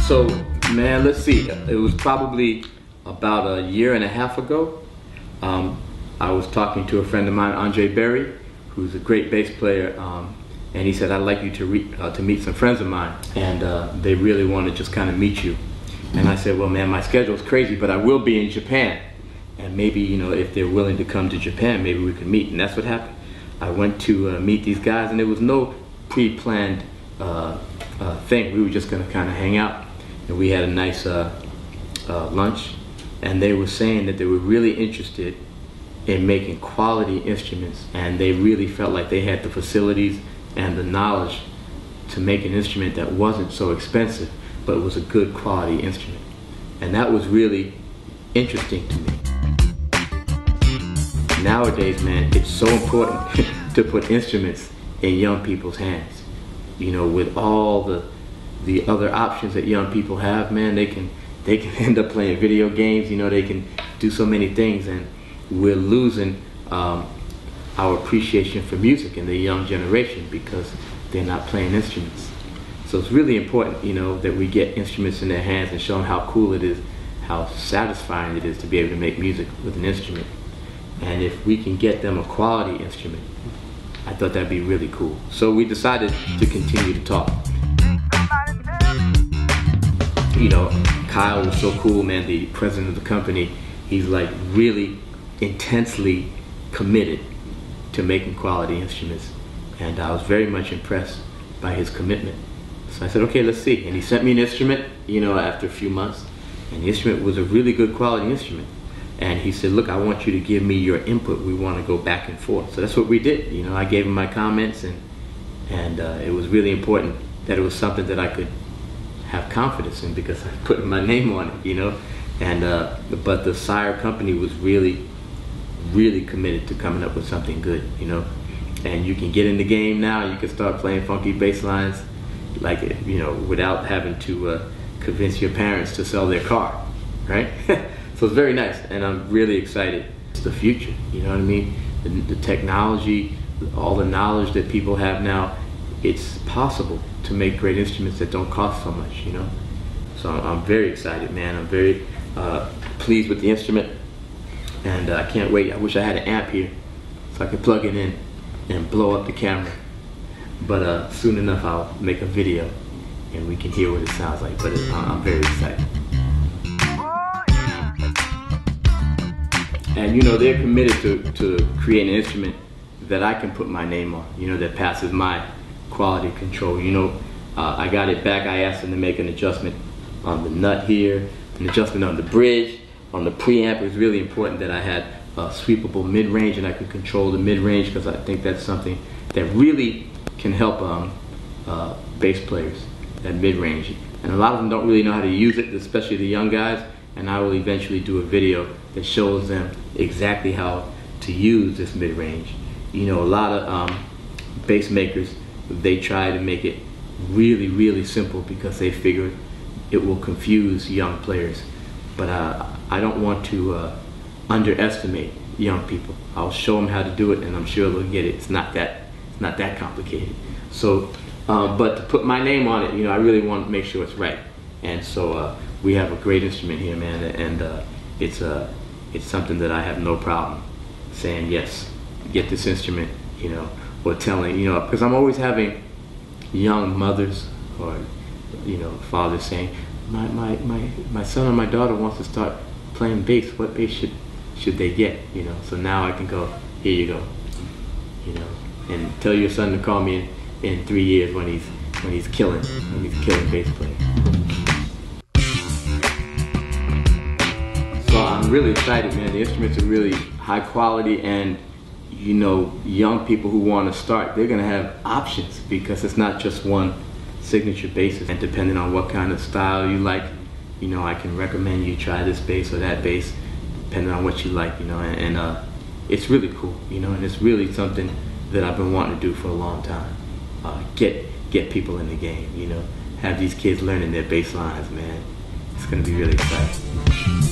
So, man, let's see. It was probably about a year and a half ago. I was talking to a friend of mine, Andre Berry, who's a great bass player, and he said, I'd like you to meet some friends of mine, and they really want to just kind of meet you. And I said, well, man, my schedule's crazy, but I will be in Japan. And maybe, you know, if they're willing to come to Japan, maybe we could meet. And that's what happened. I went to meet these guys, and there was no pre-planned thing. We were just going to kind of hang out. And we had a nice lunch. And they were saying that they were really interested in making quality instruments. And they really felt like they had the facilities and the knowledge to make an instrument that wasn't so expensive, but it was a good quality instrument. And that was really interesting to me. Nowadays, man, it's so important to put instruments in young people's hands. You know, with all the other options that young people have, man, they can end up playing video games. You know, they can do so many things, and we're losing our appreciation for music in the young generation because they're not playing instruments. So it's really important, you know, that we get instruments in their hands and show them how cool it is, how satisfying it is to be able to make music with an instrument. And if we can get them a quality instrument, I thought that'd be really cool. So we decided to continue to talk. You know, Kyle was so cool, man, the president of the company. He's like really intensely committed to making quality instruments. And I was very much impressed by his commitment. So I said, okay, let's see. And he sent me an instrument, you know, after a few months. And the instrument was a really good quality instrument. And he said, look, I want you to give me your input. We want to go back and forth. So that's what we did. You know, I gave him my comments, and it was really important that it was something that I could have confidence in because I put my name on it, you know. And but the Sire company was really, really committed to coming up with something good, you know. And you can get in the game now. You can start playing funky bass lines, like, you know, without having to convince your parents to sell their car, right? So it's very nice, and I'm really excited. It's the future, you know what I mean? The technology, all the knowledge that people have now, it's possible to make great instruments that don't cost so much, you know? So I'm very excited, man. I'm very pleased with the instrument, and I can't wait. I wish I had an amp here so I could plug it in and blow up the camera. But soon enough I'll make a video and we can hear what it sounds like. But I'm very excited. And you know, they're committed to create an instrument that I can put my name on, you know, that passes my quality control. You know, I got it back. I asked them to make an adjustment on the nut here, an adjustment on the bridge, on the preamp. It was really important that I had a sweepable mid-range and I could control the mid-range because I think that's something that really can help bass players, that mid-range. And a lot of them don't really know how to use it, especially the young guys. And I will eventually do a video that shows them exactly how to use this mid-range. You know, a lot of bass makers, they try to make it really, really simple because they figure it will confuse young players. But I don't want to underestimate young people. I'll show them how to do it, and I'm sure they'll get it. It's not that complicated. So, but to put my name on it, you know, I really want to make sure it's right. And so we have a great instrument here, man, and it's something that I have no problem saying yes, get this instrument, you know, or telling, you know, because I'm always having young mothers or, you know, fathers saying, my son or my daughter wants to start playing bass. What bass should they get? You know, so now I can go, here you go, you know, and tell your son to call me in 3 years when he's killing bass playing. So I'm really excited, man. The instruments are really high quality, and you know, young people who want to start, they're gonna have options because it's not just one signature bass. And depending on what kind of style you like, you know, I can recommend you try this bass or that bass, depending on what you like, you know, and it's really cool, you know, and it's really something that I've been wanting to do for a long time. Get people in the game, you know, have these kids learning their bass lines, man. It's gonna be really exciting.